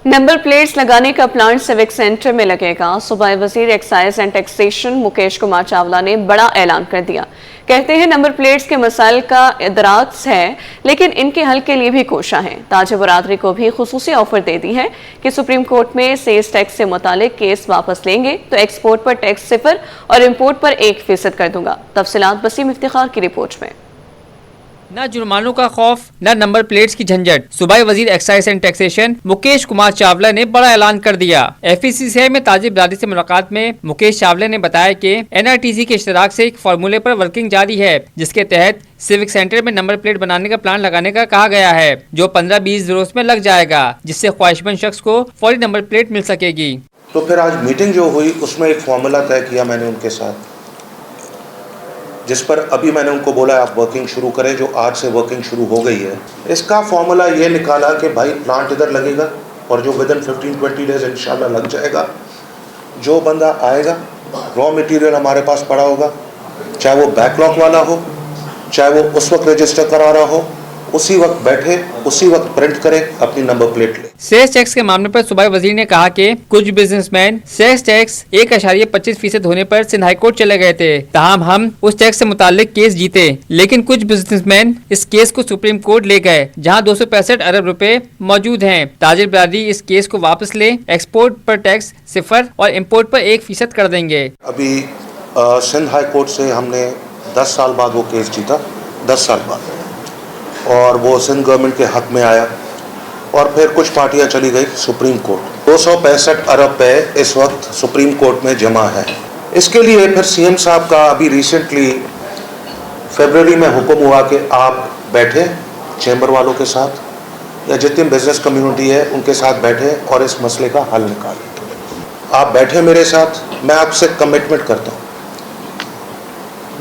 Number plates लगाने का plan civic centre में लगेगा। सूबाई वजीर excise and taxation Mukesh Kumar Chawla ने बड़ा ऐलान कर दिया। कहते हैं नंबर प्लेट्स के मसाइल का इदराक है, लेकिन इनके हल के लिए भी कोशा है। ताजिर बरादरी को भी खुसूसी ऑफर दे दी है कि सुप्रीम कोर्ट में सेल्स टैक्स से मुतालिक केस वापस लेंगे तो एक्सपोर्ट पर टैक्स 0 और इम्पोर्ट पर 1% कर दूंगा। तफसीलात बसीम इफ्तिखार की रिपोर्ट में। न जुर्मानों का खौफ, न नंबर प्लेट्स की झंझट। सूबाई वजीर excise and taxation Mukesh Kumar Chawla ने बड़ा ऐलान कर दिया। FECCI में ताजिर बिरादरी से मुलाकात में मुकेश चावला ने बताया कि NRTC के इश्तराक से एक फार्मूले पर वर्किंग जारी है, जिसके तहत सिविक सेंटर में नंबर प्लेट बनाने का प्लान लगाने का कहा गया है, जो 15-20 रोज में लग जाएगा, जिससे ख्वाहिशमंद शख्स को फौरी नंबर प्लेट मिल सकेगी। तो फिर आज मीटिंग जो हुई उसमें एक फार्मूला तय किया मैंने उनके साथ, जिस पर अभी मैंने उनको बोला आप वर्किंग शुरू करें, जो आज से वर्किंग शुरू हो गई है। इसका फॉर्मूला ये निकाला कि भाई प्लांट इधर लगेगा और जो विदिन 15-20 डेज इंशाल्लाह लग जाएगा। जो बंदा आएगा, रॉ मटेरियल हमारे पास पड़ा होगा, चाहे वो बैकलॉग वाला हो, चाहे वो उस वक्त रजिस्टर करा रहा हो, उसी वक्त बैठे, उसी वक्त प्रिंट करे, अपनी नंबर प्लेट ले। सेल्स टैक्स के मामले पर सूबाई वजीर ने कहा कि कुछ बिजनेसमैन सेल्स टैक्स 1.25% होने पर सिंध हाई कोर्ट चले गए थे, ताहम हम उस टैक्स से मुताल्लिक केस जीते, लेकिन कुछ बिजनेसमैन इस केस को सुप्रीम कोर्ट ले गए, जहां 265 अरब रुपए मौजूद हैं। ताजिर बिरादरी इस केस को वापस ले, एक्सपोर्ट पर टैक्स 0 और इम्पोर्ट पर 1% कर देंगे। अभी सिंध हाई कोर्ट से हमने 10 साल बाद वो केस जीता, 10 साल बाद, और वो सिंध गवर्नमेंट के हक में आया और फिर कुछ पार्टियां चली गई सुप्रीम कोर्ट। 265 अरब पे इस वक्त सुप्रीम कोर्ट में जमा है। इसके लिए फिर CM साहब का अभी रिसेंटली फरवरी में हुक्म हुआ कि आप बैठे चैम्बर वालों के साथ या जितनी बिजनेस कम्युनिटी है उनके साथ बैठे और इस मसले का हल निकालें। आप बैठे मेरे साथ, मैं आपसे कमिटमेंट करता हूँ,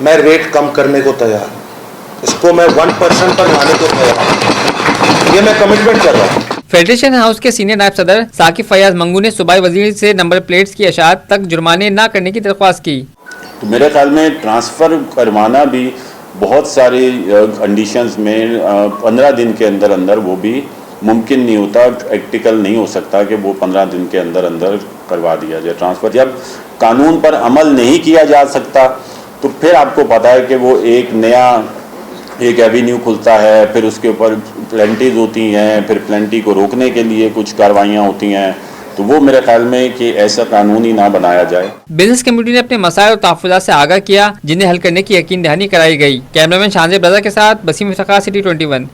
मैं रेट कम करने को तैयार हूँ, इसको मैं 1% पर लाने को तैयार हूं, ये मैं कमिटमेंट कर रहा हूँ। फेडरेशन हाउस के सीनियर नायब सदर साकिब फयाज मंगू ने सूबाई वजीर से नंबर प्लेट्स की अशात तक जुर्माने न करने की दरख्वास्त की। तो मेरे ख्याल में ट्रांसफ़र करवाना भी बहुत सारे कंडीशंस में 15 दिन के अंदर अंदर वो भी मुमकिन नहीं होता, प्रैक्टिकल नहीं हो सकता कि वो 15 दिन के अंदर अंदर करवा दिया जाए ट्रांसफ़र। जब कानून पर अमल नहीं किया जा सकता तो फिर आपको पता है कि वो एक एवेन्यू खुलता है, फिर उसके ऊपर प्लेंटीज होती हैं, फिर प्लेंटी को रोकने के लिए कुछ कार्रवाइयाँ होती हैं। तो वो मेरे ख्याल में कि ऐसा कानून ही ना बनाया जाए। बिजनेस कम्युनिटी ने अपने मसाइल और तहफ़्फ़ुज़ात से आगाह किया, जिन्हें हल करने की यकीन दहानी कराई गई। कैमरामैन शानज़ेब रज़ा के साथ बसीम इफ्तिखार, सिटी 21।